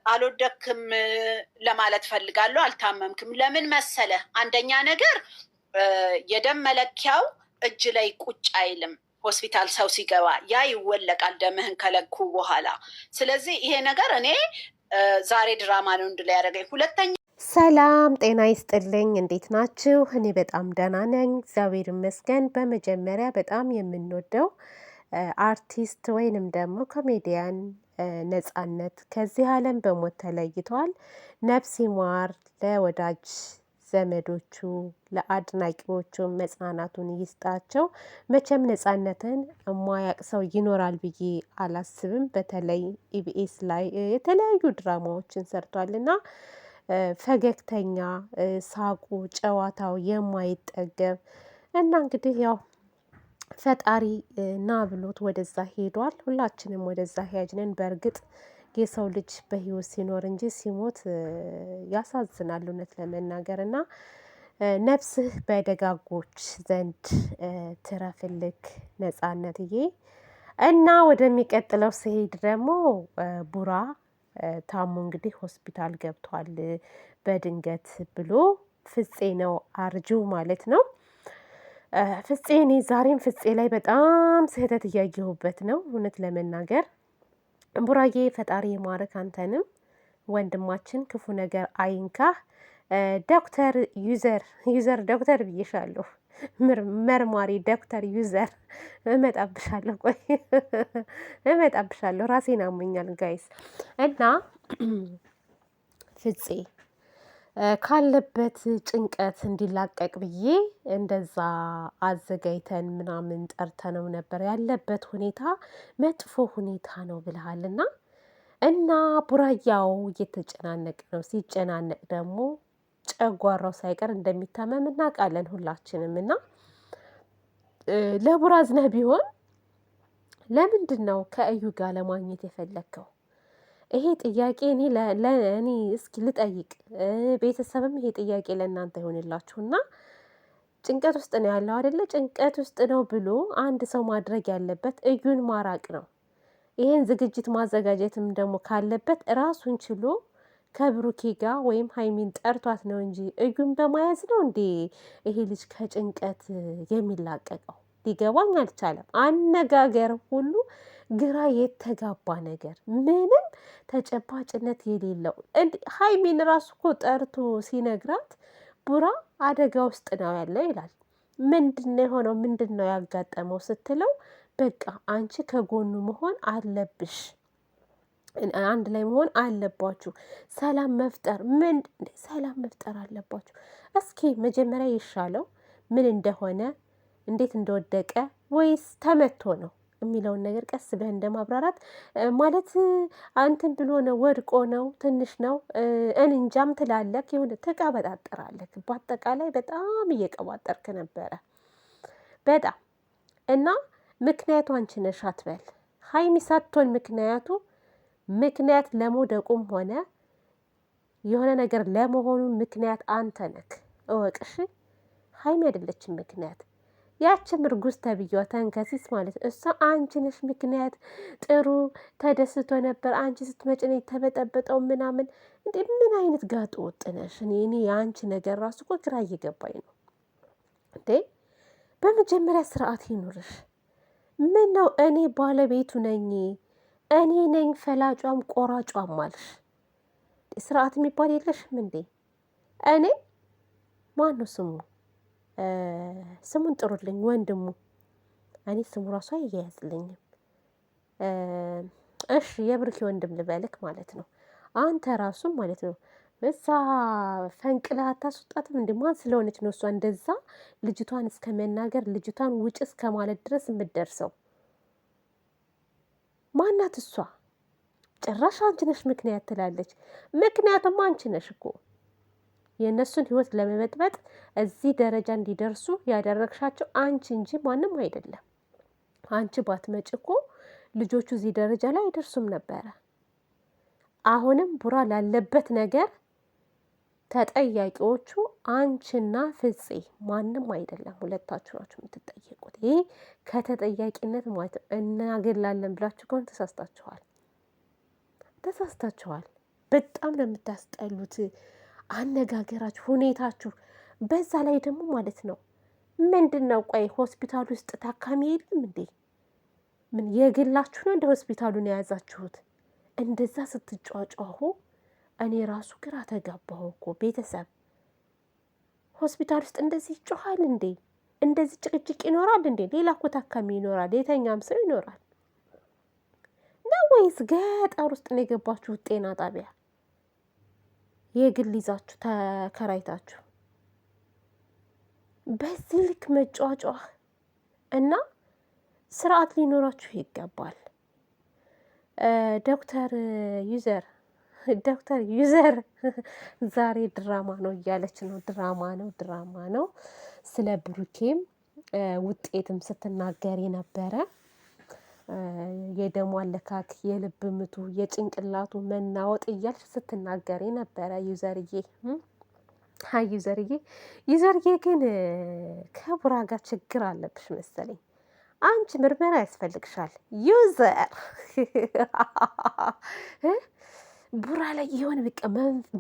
አልወደክም ለማለት ፈልጋለሁ። አልታመምክም። ለምን መሰለ? አንደኛ ነገር የደም መለኪያው እጅ ላይ ቁጭ አይልም። ሆስፒታል ሰው ሲገባ ያ ይወለቃል ደምህን ከለኩ በኋላ። ስለዚህ ይሄ ነገር እኔ ዛሬ ድራማ ነው እንድላ ያደረገኝ። ሁለተኛ ሰላም ጤና ይስጥልኝ። እንዴት ናችሁ? እኔ በጣም ደህና ነኝ፣ እግዚአብሔር ይመስገን። በመጀመሪያ በጣም የምንወደው አርቲስት ወይንም ደግሞ ኮሜዲያን ነጻነት ከዚህ ዓለም በሞት ተለይቷል። ነፍስ ይማር፣ ለወዳጅ ዘመዶቹ ለአድናቂዎቹ መጽናናቱን ይስጣቸው። መቼም ነጻነትን የማያውቅ ሰው ይኖራል ብዬ አላስብም። በተለይ ኢቢኤስ ላይ የተለያዩ ድራማዎችን ሰርቷልና ፈገግተኛ፣ ሳቁ፣ ጨዋታው የማይጠገብ እና እንግዲህ ያው ፈጣሪ ና ብሎት ወደዛ ሄዷል። ሁላችንም ወደዛ ሄጅነን። በእርግጥ የሰው ልጅ በህይወት ሲኖር እንጂ ሲሞት ያሳዝናል እውነት ለመናገር እና ነፍስህ በደጋጎች ዘንድ ትረፍልክ ነጻነትዬ። እና ወደሚቀጥለው ስሄድ ደግሞ ቡራ ታሞ እንግዲህ ሆስፒታል ገብቷል በድንገት ብሎ ፍፄ ነው አርጁ ማለት ነው። ፍፄ እኔ ዛሬም ፍፄ ላይ በጣም ስህተት እያየሁበት ነው እውነት ለመናገር። ቡራዬ ፈጣሪ የማረክ አንተንም ወንድማችን ክፉ ነገር አይንካህ። ዶክተር ዩዘር ዶክተር ብዬሻለሁ፣ መርማሪ ዶክተር ዩዘር እመጣብሻለሁ። ቆይ እመጣብሻለሁ፣ ራሴን አሞኛል ጋይስ። እና ፍፄ ካለበት ጭንቀት እንዲላቀቅ ብዬ እንደዛ አዘጋጅተን ምናምን ጠርተነው ነበር። ያለበት ሁኔታ መጥፎ ሁኔታ ነው ብለሃልና እና ቡራያው እየተጨናነቅ ነው። ሲጨናነቅ ደግሞ ጨጓራው ሳይቀር እንደሚታመም እናውቃለን ሁላችንም። እና ለቡራ አዝነህ ቢሆን ለምንድን ነው ከእዩ ጋር ለማግኘት የፈለግከው? ይሄ ጥያቄ እኔ እስኪ ልጠይቅ፣ ቤተሰብም ይሄ ጥያቄ ለእናንተ ይሆንላችሁና ጭንቀት ውስጥ ነው ያለው አይደለ? ጭንቀት ውስጥ ነው ብሎ አንድ ሰው ማድረግ ያለበት እዩን ማራቅ ነው። ይሄን ዝግጅት ማዘጋጀትም ደግሞ ካለበት ራሱን ችሎ ከብሩኬ ጋር ወይም ሀይሚን ጠርቷት ነው እንጂ እዩን በመያዝ ነው እንዴ ይሄ ልጅ ከጭንቀት የሚላቀቀው? ሊገባኝ አልቻለም። አነጋገር ሁሉ ግራ የተጋባ ነገር፣ ምንም ተጨባጭነት የሌለው። ሀይሚን ራሱ እኮ ጠርቶ ሲነግራት ቡራ አደጋ ውስጥ ነው ያለው ይላል። ምንድነው የሆነው? ምንድነው ያጋጠመው ስትለው በቃ አንቺ ከጎኑ መሆን አለብሽ፣ አንድ ላይ መሆን አለባችሁ፣ ሰላም መፍጠር። ምን ሰላም መፍጠር አለባችሁ? እስኪ መጀመሪያ ይሻለው ምን እንደሆነ፣ እንዴት እንደወደቀ፣ ወይስ ተመቶ ነው የሚለውን ነገር ቀስ ብለህ እንደማብራራት ማለት አንተን ብሎ ነው ወድቆ ነው ትንሽ ነው እንጃም ትላለክ፣ ይሁን ትቀበጣጠራለክ። በአጠቃላይ በጣም እየቀባጠርክ ነበረ በጣም። እና ምክንያቱ አንቺ ነሽ አትበል። ሀይሚ ሳትሆን ምክንያት ለመውደቁም ሆነ የሆነ ነገር ለመሆኑ ምክንያት አንተ ነክ፣ እወቅሽ። ሀይሚ አይደለችም ምክንያት። ያችም እርጉዝ ተብዬዋ ተንከሲስ ማለት እሷ አንቺ ነሽ ምክንያት። ጥሩ ተደስቶ ነበር አንቺ ስትመጪ ነው የተበጠበጠው ምናምን። እንዴ ምን አይነት ጋጥ ወጥ ነሽ? እኔ የአንቺ ነገር ራሱ እኮ ግራ እየገባኝ ነው እንዴ። በመጀመሪያ ስርዓት ይኑርሽ። ምን ነው እኔ ባለቤቱ ነኝ፣ እኔ ነኝ ፈላጯም ቆራጯም አልሽ። ስርዓት የሚባል የለሽም እንዴ? እኔ ማነው ስሙ? ስሙን ጥሩልኝ ወንድሙ። እኔ ስሙ ራሱ አያያዝልኝም። እሺ የብሩኬ ወንድም ልበልክ ማለት ነው። አንተ ራሱ ማለት ነው እዛ ፈንቅለህ አታስወጣትም እንዴ? ማን ስለሆነች ነው እሷ እንደዛ ልጅቷን እስከ መናገር ልጅቷን ውጭ እስከ ማለት ድረስ የምትደርሰው? ማናት እሷ? ጭራሽ አንቺ ነሽ ምክንያት ትላለች። ምክንያቱም አንቺ ነሽ እኮ የእነሱን ህይወት ለመበጥበጥ እዚህ ደረጃ እንዲደርሱ ያደረግሻቸው አንቺ እንጂ ማንም አይደለም። አንቺ ባትመጪ እኮ ልጆቹ እዚህ ደረጃ ላይ አይደርሱም ነበረ። አሁንም ቡራ ላለበት ነገር ተጠያቂዎቹ አንቺና ፍፄ፣ ማንም አይደለም። ሁለታችሁ ናችሁ የምትጠየቁት። ይህ ከተጠያቂነት ማለት እናገላለን ብላችሁ ከሆነ ተሳስታችኋል። በጣም ነው የምታስጠሉት። አነጋገራችሁ፣ ሁኔታችሁ። በዛ ላይ ደግሞ ማለት ነው ምንድን ነው ቆይ ሆስፒታል ውስጥ ታካሚ የለም እንዴ? ምን የግላችሁ ነው እንደ ሆስፒታሉን የያዛችሁት? እንደዛ ስትጫጫሁ እኔ ራሱ ግራ ተጋባሁ እኮ ቤተሰብ። ሆስፒታል ውስጥ እንደዚህ ይጮሃል እንዴ? እንደዚህ ጭቅጭቅ ይኖራል እንዴ? ሌላ እኮ ታካሚ ይኖራል፣ የተኛም ሰው ይኖራል። ነው ወይስ ገጠር ውስጥ ነው የገባችሁት? ጤና ጣቢያ የግል ይዛችሁ ተከራይታችሁ በዚህ ልክ መጫጫህ እና ስርዓት ሊኖራችሁ ይገባል። ዶክተር ዩዘር ዛሬ ድራማ ነው እያለች ነው። ድራማ ነው። ስለ ብሩኬም ውጤትም ስትናገር የነበረ የደሙ አለካክ፣ የልብ ምቱ፣ የጭንቅላቱ መናወጥ እያልሽ ስትናገር የነበረ ዩዘርዬ ግን ከቡራ ጋር ችግር አለብሽ መሰለኝ። አንቺ ምርመራ ያስፈልግሻል ዩዘር። ቡራ ላይ የሆነ በቃ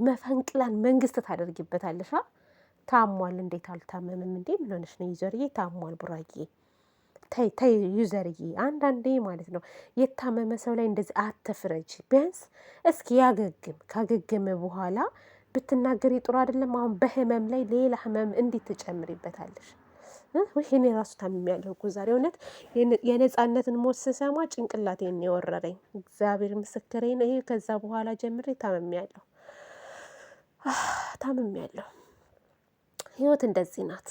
መፈንቅላን መንግስት ታደርጊበታለሽ። ታሟል። እንዴት አልታመምም እንዴ? ምን ሆነሽ ነው ዩዘርዬ? ታሟል ቡራዬ። ተይ ዩዘርዬ፣ አንዳንዴ ማለት ነው የታመመ ሰው ላይ እንደዚህ አትፍረጅ። ቢያንስ እስኪ ያገግም። ካገገመ በኋላ ብትናገሪ ጥሩ አይደለም? አሁን በህመም ላይ ሌላ ህመም እንዴት ትጨምሪበታለሽ? እኔ ራሱ ታምሜያለሁ እኮ ዛሬ። እውነት የነፃነትን ሞት ስሰማ ጭንቅላቴን የወረረኝ እግዚአብሔር ምስክሬ ነው። ይሄ ከዛ በኋላ ጀምሬ ታምሜያለሁ። ህይወት እንደዚህ ናት።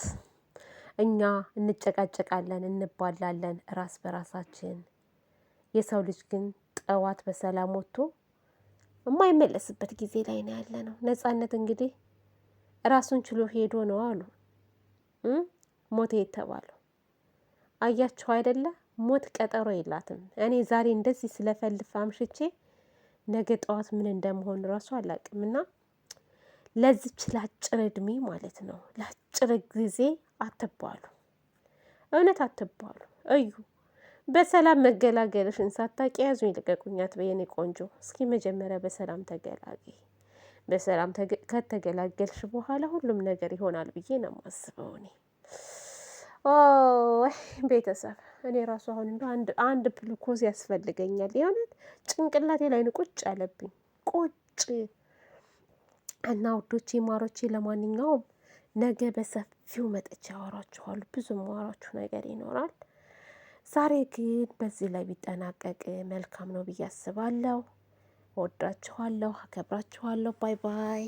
እኛ እንጨቃጨቃለን፣ እንባላለን ራስ በራሳችን። የሰው ልጅ ግን ጠዋት በሰላም ወጥቶ የማይመለስበት ጊዜ ላይ ነው ያለ ነው። ነፃነት እንግዲህ ራሱን ችሎ ሄዶ ነው አሉ ሞት የተባለው። አያችሁ አይደለ? ሞት ቀጠሮ የላትም። እኔ ዛሬ እንደዚህ ስለፈልፍ አምሽቼ ነገ ጠዋት ምን እንደመሆን እራሱ አላውቅም። እና ለዚች ለአጭር እድሜ ማለት ነው ለአጭር ጊዜ አትባሉ፣ እውነት አትባሉ። እዩ በሰላም መገላገልሽን ሳታውቂ ያዙኝ ልቀቁኛት በየኔ ቆንጆ። እስኪ መጀመሪያ በሰላም ተገላገይ። በሰላም ከተገላገልሽ በኋላ ሁሉም ነገር ይሆናል ብዬ ነው የማስበው እኔ። ቤተሰብ እኔ ራሱ አሁን እንደ አንድ ግሉኮዝ ያስፈልገኛል። የሆነት ጭንቅላቴ ላይ ቁጭ አለብኝ ቁጭ። እና ውዶቼ ማሮቼ፣ ለማንኛውም ነገ በሰፊው መጥቼ አወራችኋለሁ። ብዙ ማወራችሁ ነገር ይኖራል። ዛሬ ግን በዚህ ላይ ቢጠናቀቅ መልካም ነው ብዬ አስባለሁ። ወዳችኋለሁ፣ አከብራችኋለሁ። ባይ ባይ።